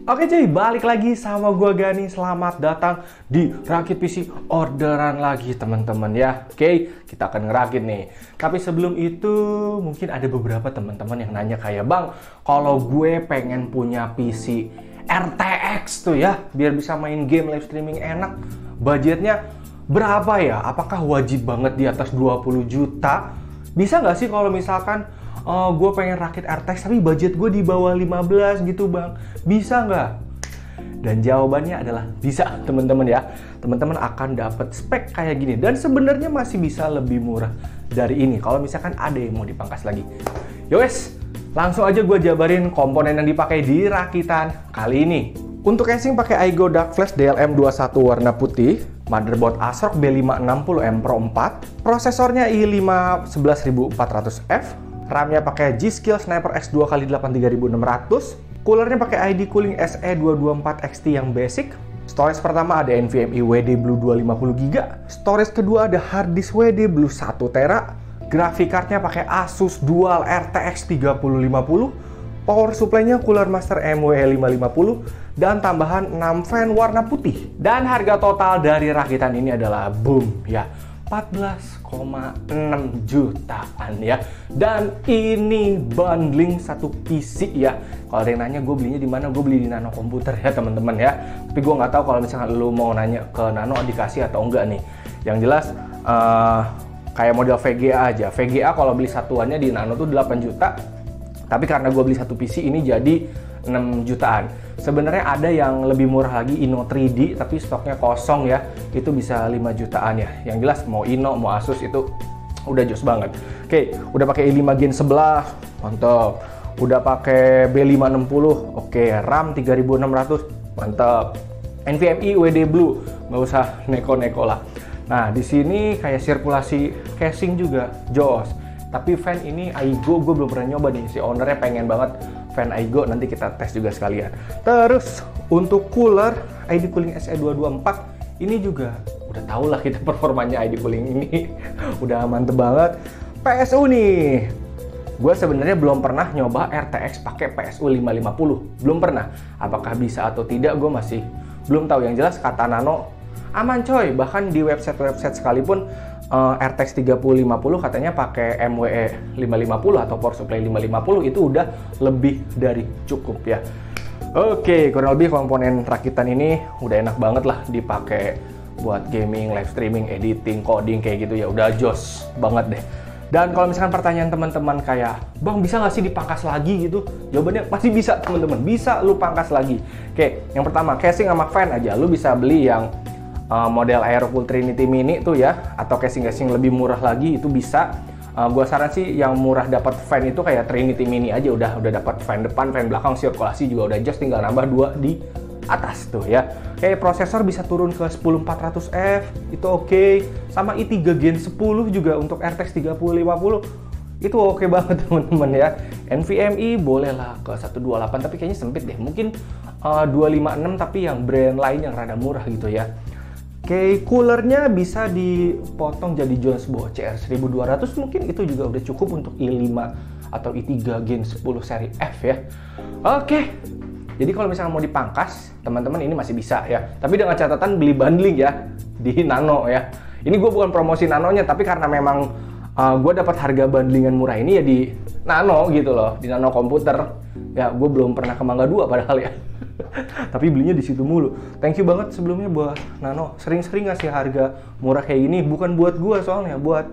Oke cuy, balik lagi sama gua Gani. Selamat datang di Rakit PC Orderan lagi teman-teman ya. Oke, kita akan ngerakit nih. Tapi sebelum itu mungkin ada beberapa teman-teman yang nanya kayak, "Bang, kalau gue pengen punya PC RTX tuh ya, biar bisa main game live streaming enak, budgetnya berapa ya? Apakah wajib banget di atas 20 juta? Bisa nggak sih kalau misalkan gue pengen rakit RTX tapi budget gue di bawah 15 gitu bang, bisa nggak?" Dan jawabannya adalah bisa teman-teman ya. Teman-teman akan dapat spek kayak gini dan sebenarnya masih bisa lebih murah dari ini kalau misalkan ada yang mau dipangkas lagi. Yowes, langsung aja gue jabarin komponen yang dipakai di rakitan kali ini. Untuk casing pakai Aigo Dark Flash DLM21 warna putih, motherboard ASRock B560M Pro 4, prosesornya i5 11400F, RAM-nya pakai G-Skill Sniper X2 x 8 3600, coolernya pakai ID Cooling SE224XT yang basic, storage pertama ada NVMe WD Blue 250GB, storage kedua ada hard disk WD Blue 1TB, graphic cardnya pakai Asus Dual RTX 3050, power supply-nya Cooler Master MW550, dan tambahan 6 fan warna putih. Dan harga total dari rakitan ini adalah boom ya, 14,6 jutaan ya. Dan ini bundling satu PC ya. Kalau ada yang nanya gue belinya di mana, gue beli di Nano Komputer ya teman-teman ya. Tapi gue nggak tahu kalau misalkan lu mau nanya ke Nano dikasih atau enggak nih. Yang jelas kayak model VGA aja. VGA kalau beli satuannya di Nano tuh 8 juta. Tapi karena gue beli satu PC ini jadi 6 jutaan. Sebenarnya ada yang lebih murah lagi, Ino 3D, tapi stoknya kosong ya. Itu bisa 5 jutaan ya. Yang jelas mau Ino, mau Asus itu udah jos banget. Oke, udah pakai i5 Gen 11, mantap. Udah pakai B560, oke. RAM 3600, mantap. NVMe WD Blue, nggak usah neko-neko lah. Nah, di sini kayak sirkulasi casing juga jos. Tapi fan ini Aigo, gue belum pernah nyoba nih. Si ownernya pengen banget fan Aigo, nanti kita tes juga sekalian. Terus untuk cooler ID Cooling SE224 ini juga udah tau lah kita performanya ID Cooling ini udah mantep banget. PSU nih, gue sebenarnya belum pernah nyoba RTX pakai PSU 550, belum pernah. Apakah bisa atau tidak gue masih belum tahu. Yang jelas kata Nano aman coy, bahkan di website sekalipun RTX 3050 katanya pakai MWE 550 atau power supply 550 itu udah lebih dari cukup ya. Oke, kurang lebih komponen rakitan ini udah enak banget lah dipakai buat gaming, live streaming, editing, coding kayak gitu ya, udah jos banget deh. Dan kalau misalkan pertanyaan teman-teman kayak, "Bang, bisa nggak sih dipangkas lagi gitu?" Jawabannya masih bisa teman-teman, bisa lu pangkas lagi. Oke, yang pertama casing sama fan aja, lu bisa beli yang model Aerocool Trinity Mini tuh ya, atau casing-casing lebih murah lagi itu bisa. Gua saran sih yang murah dapat fan itu kayak Trinity Mini aja, udah dapat fan depan, fan belakang, sirkulasi juga udah jos, tinggal nambah 2 di atas tuh ya. Kayak prosesor bisa turun ke 10400F, itu oke. Sama i3 Gen 10 juga untuk RTX 3050 itu oke banget teman-teman ya. NVMe boleh lah ke 128, tapi kayaknya sempit deh. Mungkin 256 tapi yang brand lain yang rada murah gitu ya. Oke, coolernya bisa dipotong jadi Jonesbo CR1200, mungkin itu juga udah cukup untuk i5 atau i3 Gen 10 seri F ya. Oke, jadi kalau misalnya mau dipangkas, teman-teman ini masih bisa ya. Tapi dengan catatan beli bundling ya di Nano ya. Ini gue bukan promosi Nanonya, tapi karena memang gue dapat harga bundlingan murah ini ya di Nano gitu loh, di Nano Komputer. Ya, gue belum pernah ke Mangga 2 padahal ya. Tapi belinya di situ mulu. Thank you banget sebelumnya buat Nano. Sering-sering ngasih harga murah kayak ini, bukan buat gue soalnya, buat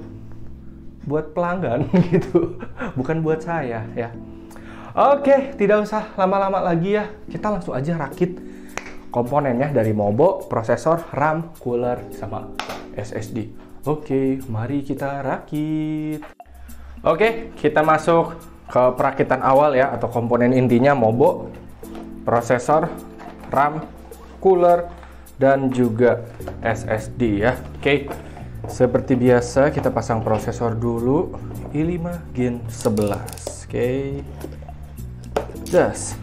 pelanggan gitu. Bukan buat saya ya. Oke, tidak usah lama-lama lagi ya. Kita langsung aja rakit komponennya dari Mobo, prosesor, RAM, cooler, sama SSD. Oke, mari kita rakit. Oke, kita masuk ke perakitan awal ya, atau komponen intinya Mobo, prosesor, RAM, cooler, dan juga SSD ya. Oke, seperti biasa kita pasang prosesor dulu, i5 Gen 11. Oke, das.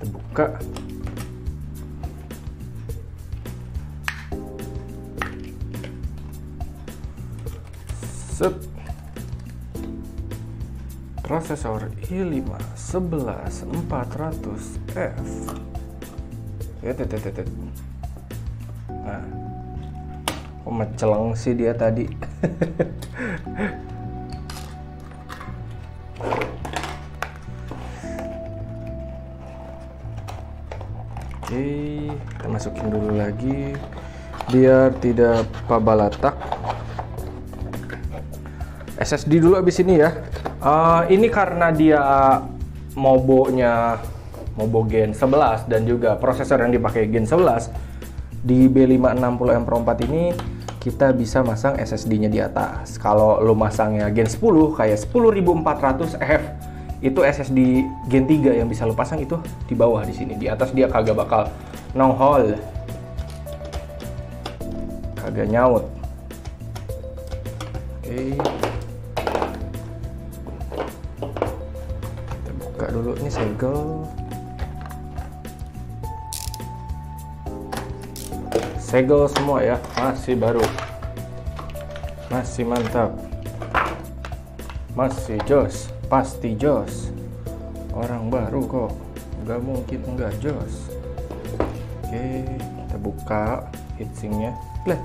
Buka. Set. Prosesor i5 11400F. Nah, kok meceleng sih dia tadi. Oke, kita masukin dulu lagi biar tidak pabalatak. SSD dulu abis ini ya. Ini karena dia Mobo Gen 11 dan juga prosesor yang dipakai Gen 11 di B560 M4 ini kita bisa masang SSD-nya di atas. Kalau lo masangnya Gen 10 kayak 10400F itu SSD Gen 3 yang bisa lo pasang itu di bawah di sini. Di atas dia kagak bakal nongol, kagak nyaut. Oke. Buka dulu, ini segel semua ya, masih baru, masih mantap, masih jos, pasti jos, orang baru kok, nggak mungkin nggak jos. Oke, kita buka heatsinknya. Lihat.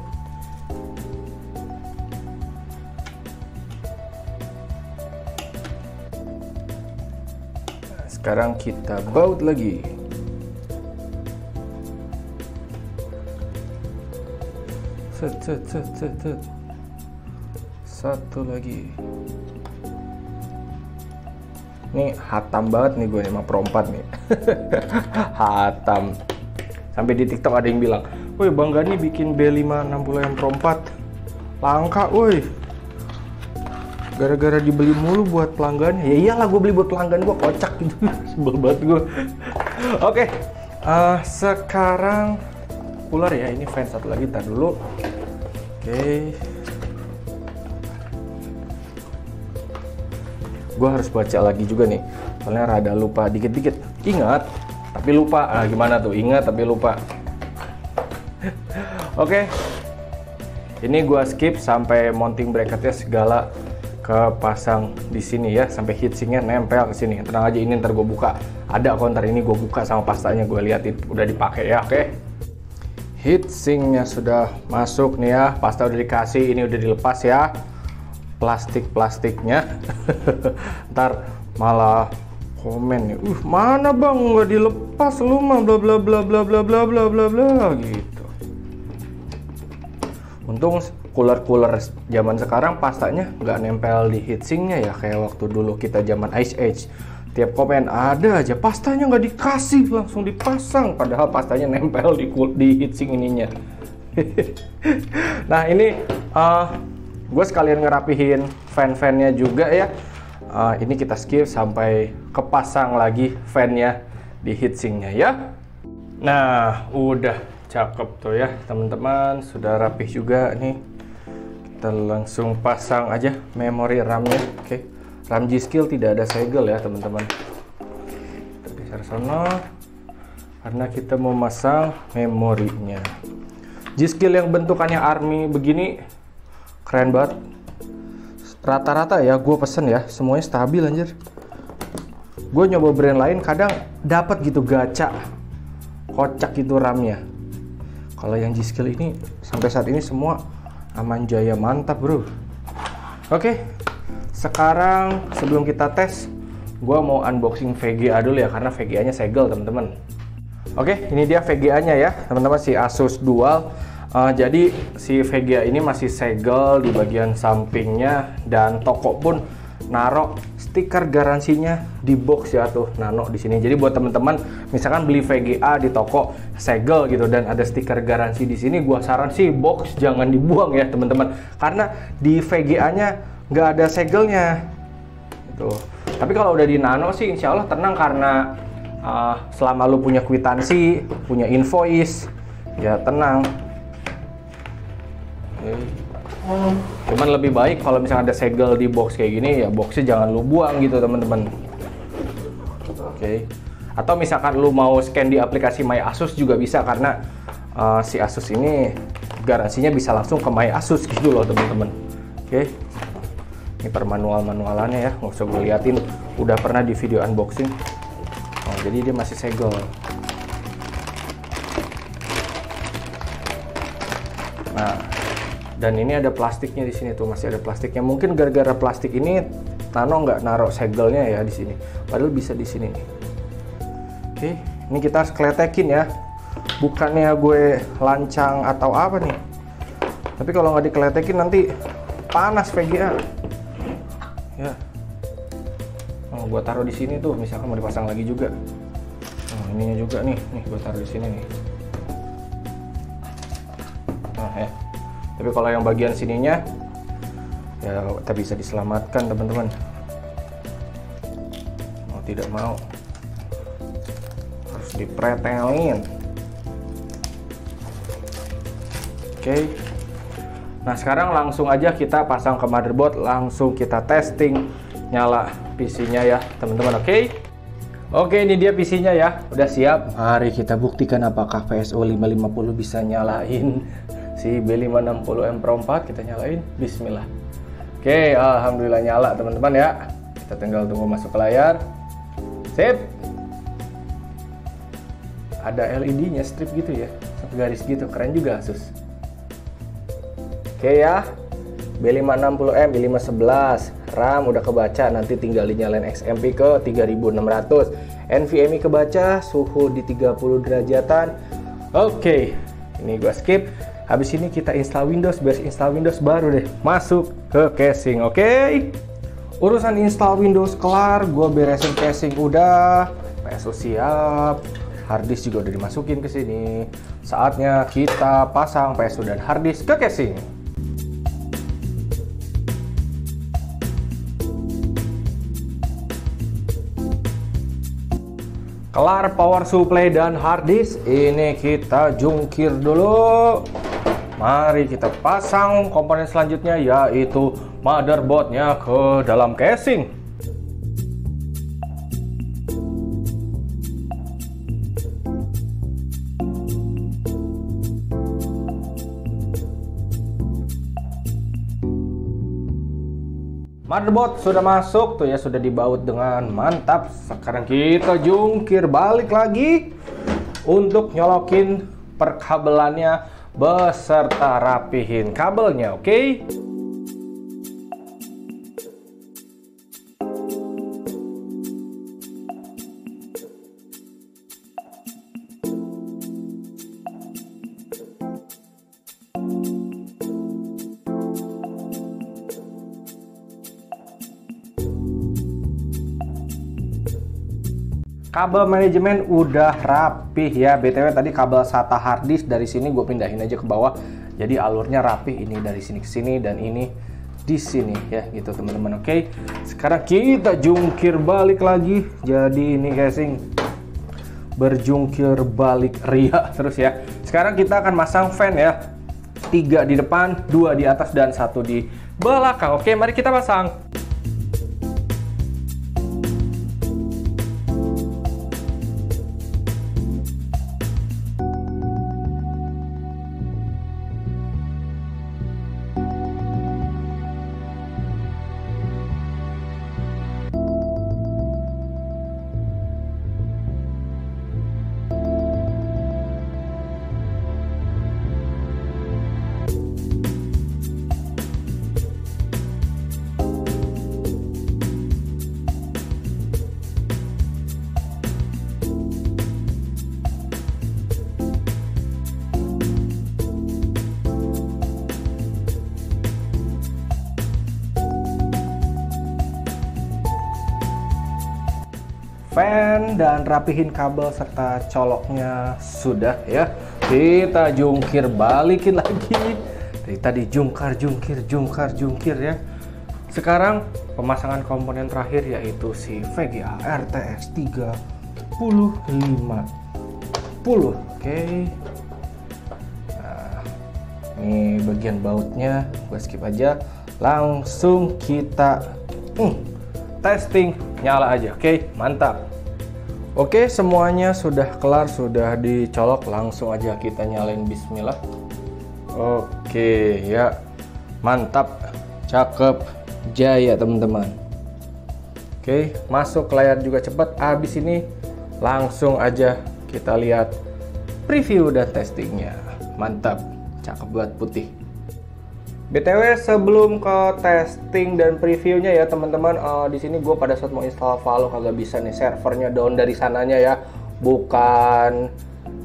Sekarang kita baut lagi. Set. Satu lagi. Ini hatam banget nih gue nih sama Pro 4 nih. Hatam. Sampai di TikTok ada yang bilang, "Woi, Bang Gani bikin B560 M Pro 4 langka, woi. Gara-gara dibeli mulu buat pelanggannya." Ya iyalah, gue beli buat pelanggan gue, kocak gitu. Sebel banget gue. Oke, sekarang cooler ya. Ini fan satu lagi, tar dulu. Oke. Gue harus baca lagi juga nih, soalnya rada lupa dikit-dikit. Ingat, tapi lupa. Gimana tuh? Ingat tapi lupa. Oke. Ini gue skip sampai mounting bracketnya segala kepasang di sini ya, sampai heatsinknya nempel ke sini. Tenang aja, ini ntar gue buka. Ada konter ini gue buka sama pastanya, gue liatin udah dipakai ya. Oke. Heatsinknya sudah masuk nih ya, pasta udah dikasih, ini udah dilepas ya plastiknya. Ntar malah komen nih, mana bang nggak dilepas lu mah, bla bla bla bla bla bla bla bla bla gitu. Untung cooler zaman sekarang pastanya nggak nempel di heatsinknya ya, kayak waktu dulu kita zaman Ice Age. Tiap komen ada aja pastanya nggak dikasih, langsung dipasang, padahal pastanya nempel di heatsink ininya. Nah ini gue sekalian ngerapihin fan-fannya juga ya. Ini kita skip sampai kepasang lagi fannya di heatsinknya ya. Nah udah cakep tuh ya teman-teman, sudah rapih juga nih. Kita langsung pasang aja memori RAM-nya. Oke, RAM G.Skill tidak ada segel ya teman-teman. Kita geser sana karena kita mau masang memorinya. G.Skill yang bentukannya army begini keren banget. Rata-rata ya gue pesen ya, semuanya stabil anjir. Gue nyoba brand lain kadang dapat gitu gacha, kocak gitu RAM-nya. Kalau yang G.Skill ini sampai saat ini semua aman jaya, mantap bro. Oke, sekarang sebelum kita tes, gue mau unboxing VGA dulu ya, karena VGA-nya segel teman-teman. Oke, ini dia VGA-nya ya teman-teman, si Asus Dual. Jadi si VGA ini masih segel di bagian sampingnya, dan toko pun naruh stiker garansinya di box ya tuh, nano di sini. Jadi buat teman-teman misalkan beli VGA di toko segel gitu dan ada stiker garansi di sini, gua saran sih box jangan dibuang ya teman-teman, karena di VGA-nya nggak ada segelnya gitu. Tapi kalau udah di nano sih insya Allah tenang, karena selama lu punya kwitansi, punya invoice, ya tenang. Cuman lebih baik kalau misalnya ada segel di box kayak gini, ya boxnya jangan lu buang gitu teman-teman. Oke. Atau misalkan lu mau scan di aplikasi My Asus juga bisa, karena si Asus ini garansinya bisa langsung ke My Asus gitu loh teman-teman. Oke. Ini per manualannya ya, nggak usah gue liatin, udah pernah di video unboxing. Oh, jadi dia masih segel. Nah, dan ini ada plastiknya di sini tuh, masih ada plastiknya. Mungkin gara-gara plastik ini Nano nggak naruh segelnya ya di sini. Padahal bisa di sini nih. Oke, ini kita harus kletekin ya. Bukannya gue lancang atau apa nih. Tapi kalau nggak dikletekin nanti panas VGA. Ya. Oh, gue taruh di sini tuh, misalkan mau dipasang lagi juga. Nah, ininya juga nih gue taruh di sini nih. Nah ya. Tapi kalau yang bagian sininya ya tak bisa diselamatkan teman-teman. Mau tidak mau harus dipretelin. Oke. Nah sekarang langsung aja kita pasang ke motherboard, langsung kita testing nyala PC-nya ya teman-teman. Oke, ini dia PC-nya ya, udah siap. Mari kita buktikan apakah PSO 550 bisa nyalain si B560M Pro 4. Kita nyalain, bismillah. Oke, alhamdulillah nyala teman-teman ya. Kita tinggal tunggu masuk ke layar. Sip. Ada LED-nya, strip gitu ya, satu garis gitu, keren juga Asus. Oke ya, B560M, B511, RAM udah kebaca, nanti tinggal dinyalain XMP ke 3600, NVMe kebaca, suhu di 30 derajatan. Oke, ini gua skip. Habis ini kita install Windows, biar install Windows baru deh masuk ke casing. Oke, urusan install Windows kelar, gua beresin casing udah, PSU siap, harddisk juga udah dimasukin ke sini. Saatnya kita pasang PSU dan harddisk ke casing. Kelar power supply dan harddisk, ini kita jungkir dulu. Mari kita pasang komponen selanjutnya, yaitu motherboardnya ke dalam casing. Motherboard sudah masuk tuh ya, sudah dibaut dengan mantap. Sekarang kita jungkir balik lagi untuk nyolokin perkabelannya beserta rapihin kabelnya. Oke. Kabel manajemen udah rapih ya. BTW tadi kabel SATA harddisk dari sini gue pindahin aja ke bawah. Jadi alurnya rapih, ini dari sini ke sini dan ini di sini ya gitu teman-teman. Oke. Sekarang kita jungkir balik lagi. Jadi ini casing berjungkir balik ria terus ya. Sekarang kita akan masang fan ya. 3 di depan, 2 di atas dan 1 di belakang. Oke, mari kita pasang. Fan dan rapihin kabel serta coloknya sudah ya. Kita jungkir balikin lagi. Dari tadi jungkir ya. Sekarang pemasangan komponen terakhir yaitu si VGA RTX 3050. Oke. Nah, ini bagian bautnya gue skip aja. Langsung kita testing, nyala aja. Oke, mantap. Oke, semuanya sudah kelar, sudah dicolok. Langsung aja kita nyalain, bismillah. Oke ya, mantap, cakep. Jaya teman-teman. Oke, masuk ke layar juga cepat. Habis ini langsung aja kita lihat preview dan testingnya. Mantap, cakep banget putih. BTW sebelum ke testing dan previewnya ya teman-teman, di sini gue pada saat mau install Valo kagak bisa nih, servernya down dari sananya ya, bukan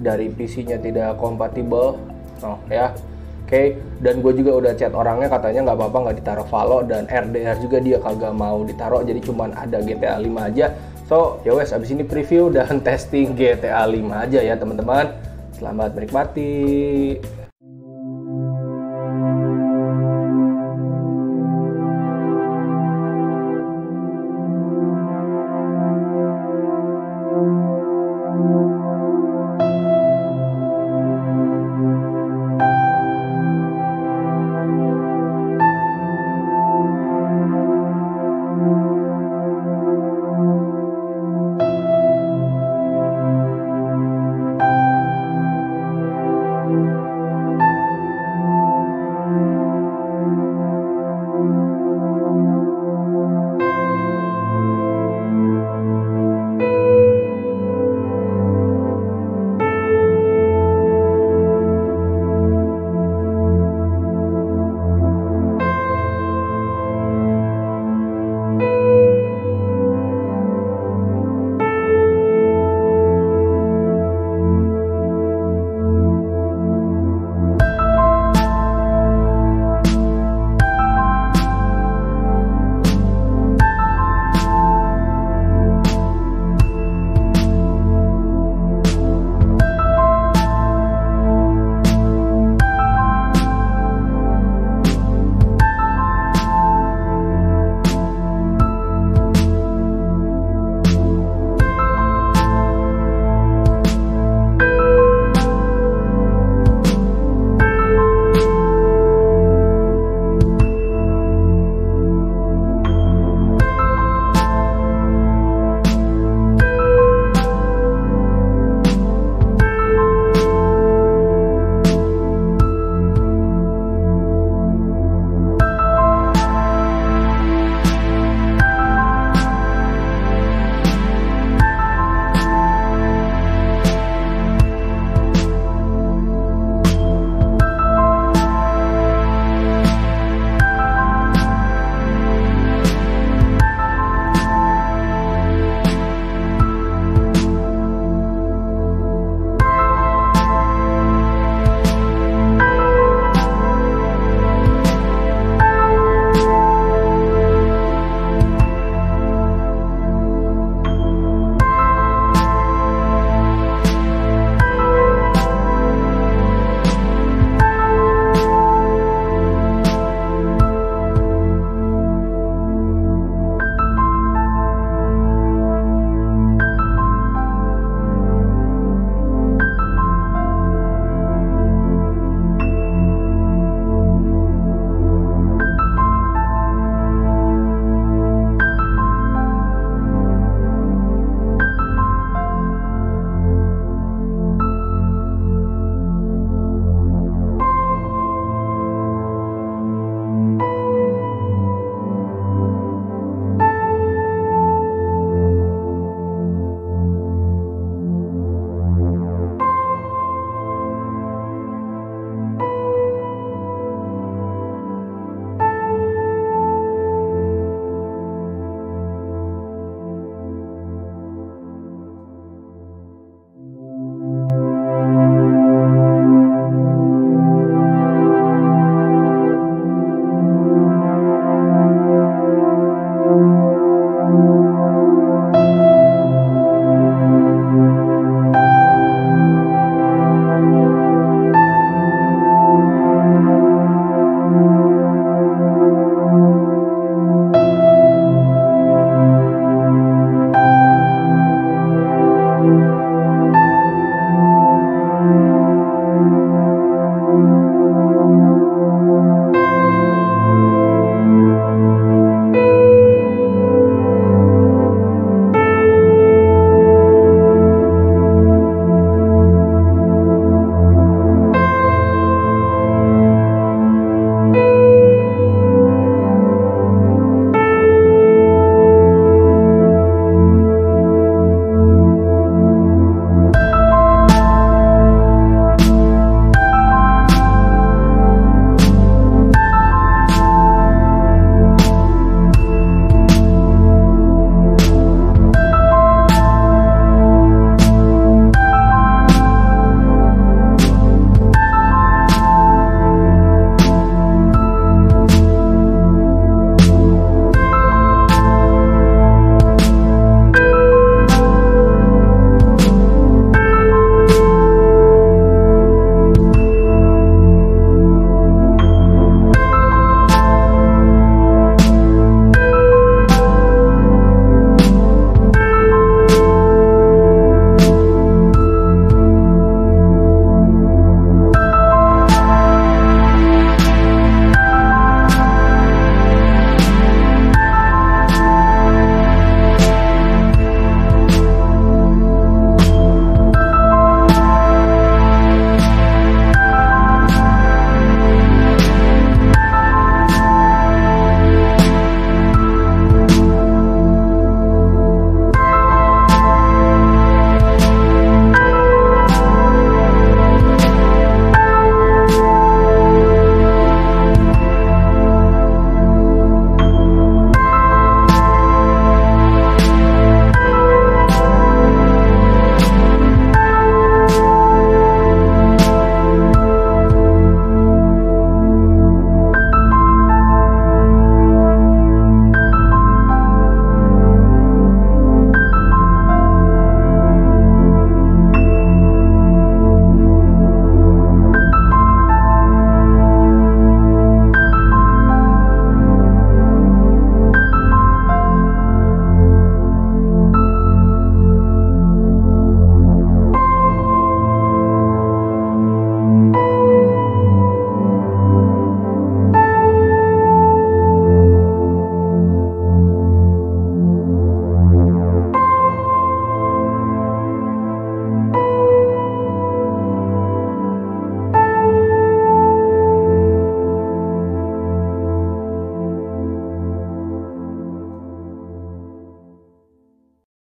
dari PC-nya tidak kompatibel, ya. Oke, dan gue juga udah chat orangnya, katanya nggak apa-apa nggak ditaruh Valo, dan RDR juga dia kagak mau ditaruh, jadi cuman ada GTA 5 aja. So ya wes, abis ini preview dan testing GTA 5 aja ya teman-teman. Selamat menikmati.